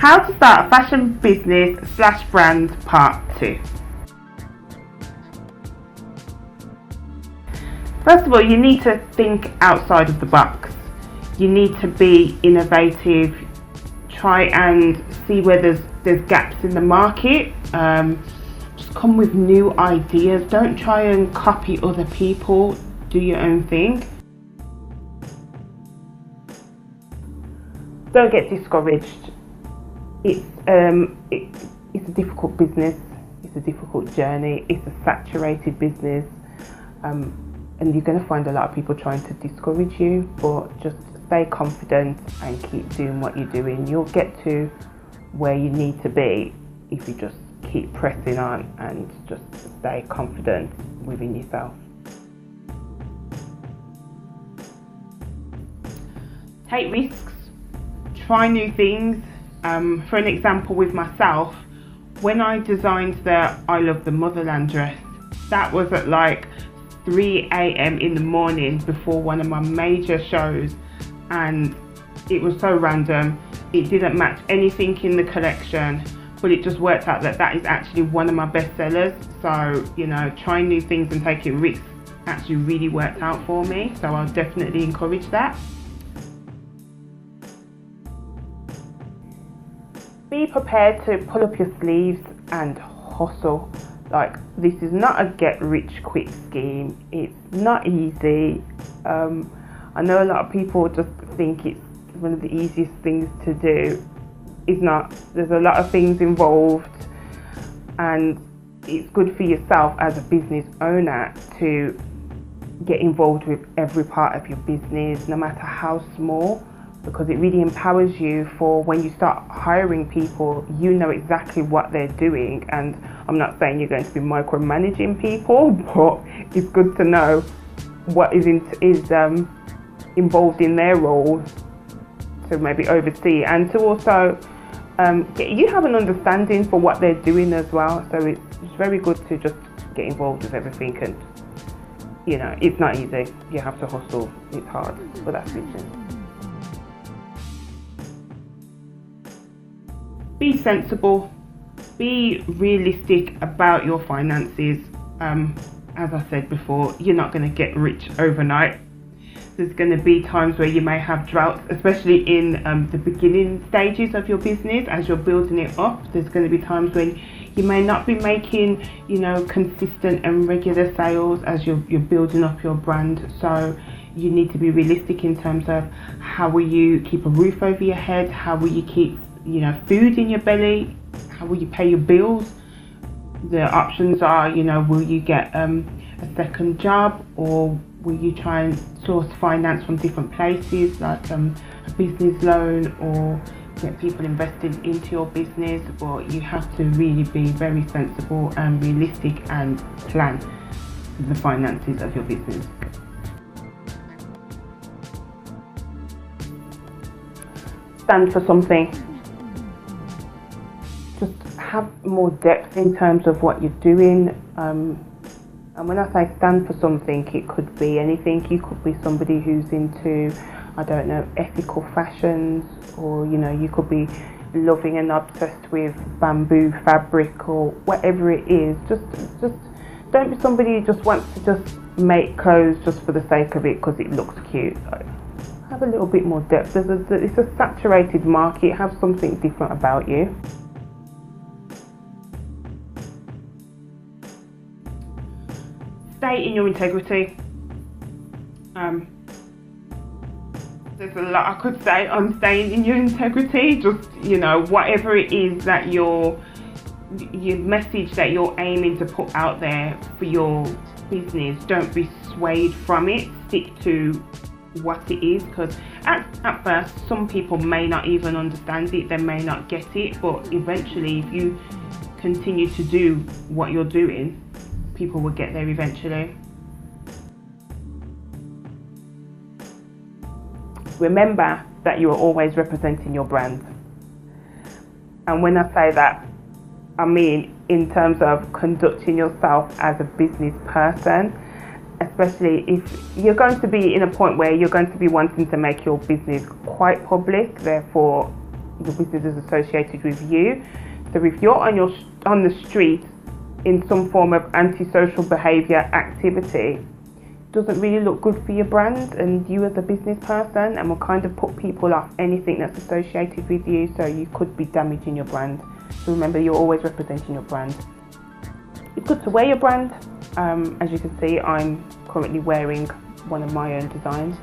How to start a fashion business / brand part 2. First of all, you need to think outside of the box. You need to be innovative. Try and see where there's gaps in the market. Just come with new ideas. Don't try and copy other people. Do your own thing. Don't get discouraged. It's a difficult business. It's a difficult journey. It's a saturated business, and you're going to find a lot of people trying to discourage you. But just stay confident and keep doing what you're doing. You'll get to where you need to be if you just keep pressing on and just stay confident within yourself. Take risks. Try new things. For an example, with myself, when I designed the I Love the Motherland dress, that was at like 3 a.m. in the morning before one of my major shows, and it was so random. It didn't match anything in the collection, but it just worked out that is actually one of my best sellers. So, trying new things and taking risks actually really worked out for me. So I'll definitely encourage that. Be prepared to pull up your sleeves and hustle. Like, this is not a get rich quick scheme. It's not easy. I know a lot of people just think it's one of the easiest things to do. It's not. There's a lot of things involved, and it's good for yourself as a business owner to get involved with every part of your business, no matter how small, because it really empowers you for when you start hiring people. You know exactly what they're doing, and I'm not saying you're going to be micromanaging people, but it's good to know what is involved in their role to maybe oversee, and to also you have an understanding for what they're doing as well. So it's very good to just get involved with everything, and it's not easy. You have to hustle. It's hard, but that's business. Be sensible, be realistic about your finances. As I said before, you're not going to get rich overnight. There's going to be times where you may have droughts, especially in the beginning stages of your business. As you're building it up, there's going to be times when you may not be making, consistent and regular sales as you're building up your brand. So you need to be realistic in terms of how will you keep a roof over your head, how will you keep food in your belly, how will you pay your bills. The options are, will you get a second job, or will you try and source finance from different places, like a business loan, or get people invested into your business. But you have to really be very sensible and realistic and plan the finances of your business. Stand for something. Just have more depth in terms of what you're doing. And when I say stand for something, it could be anything. You could be somebody who's into, ethical fashions, or, you could be loving and obsessed with bamboo fabric, or whatever it is. Just don't be somebody who just wants to just make clothes just for the sake of it because it looks cute. Have a little bit more depth. It's a saturated market. Have something different about you. Stay in your integrity. There's a lot I could say on staying in your integrity. Just, whatever it is that your message that you're aiming to put out there for your business, don't be swayed from it. Stick to what it is, because at first some people may not even understand it, they may not get it, but eventually if you continue to do what you're doing, people will get there eventually. Remember that you are always representing your brand. And when I say that, I mean in terms of conducting yourself as a business person, especially if you're going to be in a point where you're going to be wanting to make your business quite public. Therefore, your business is associated with you. So if you're on the street in some form of antisocial behaviour activity, it doesn't really look good for your brand and you as a business person, and will kind of put people off anything that's associated with you, so you could be damaging your brand. So remember, you're always representing your brand. It's good to wear your brand. As you can see, I'm currently wearing one of my own designs.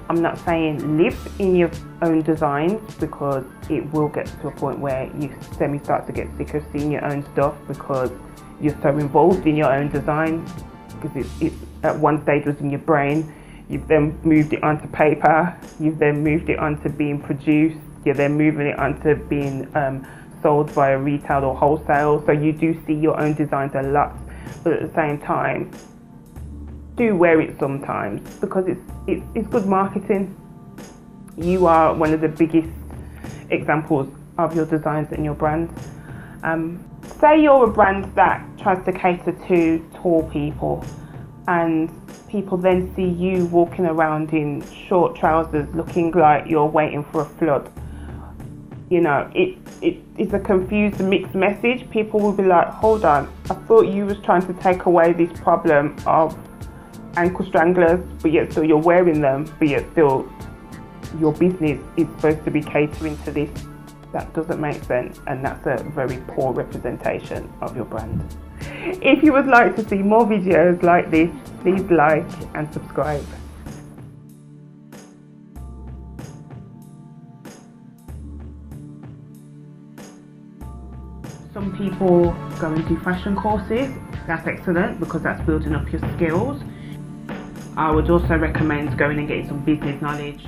I'm not saying live in your own designs, because it will get to a point where you start to get sick of seeing your own stuff, because you're so involved in your own design, because it at one stage was in your brain. You've then moved it onto paper, you've then moved it onto being produced, you're then moving it onto being sold via retail or wholesale. So you do see your own designs a lot, but at the same time, do wear it sometimes, because it's good marketing. You are one of the biggest examples of your designs and your brand. Say you're a brand that tries to cater to tall people, and people then see you walking around in short trousers looking like you're waiting for a flood. You know, it's a confused, mixed message. People will be like, hold on, I thought you was trying to take away this problem of ankle stranglers, but yet still you're wearing them, but yet still your business is supposed to be catering to this. That doesn't make sense, and that's a very poor representation of your brand. If you would like to see more videos like this, please like and subscribe. Some people go and do fashion courses. That's excellent, because that's building up your skills. I would also recommend going and getting some business knowledge.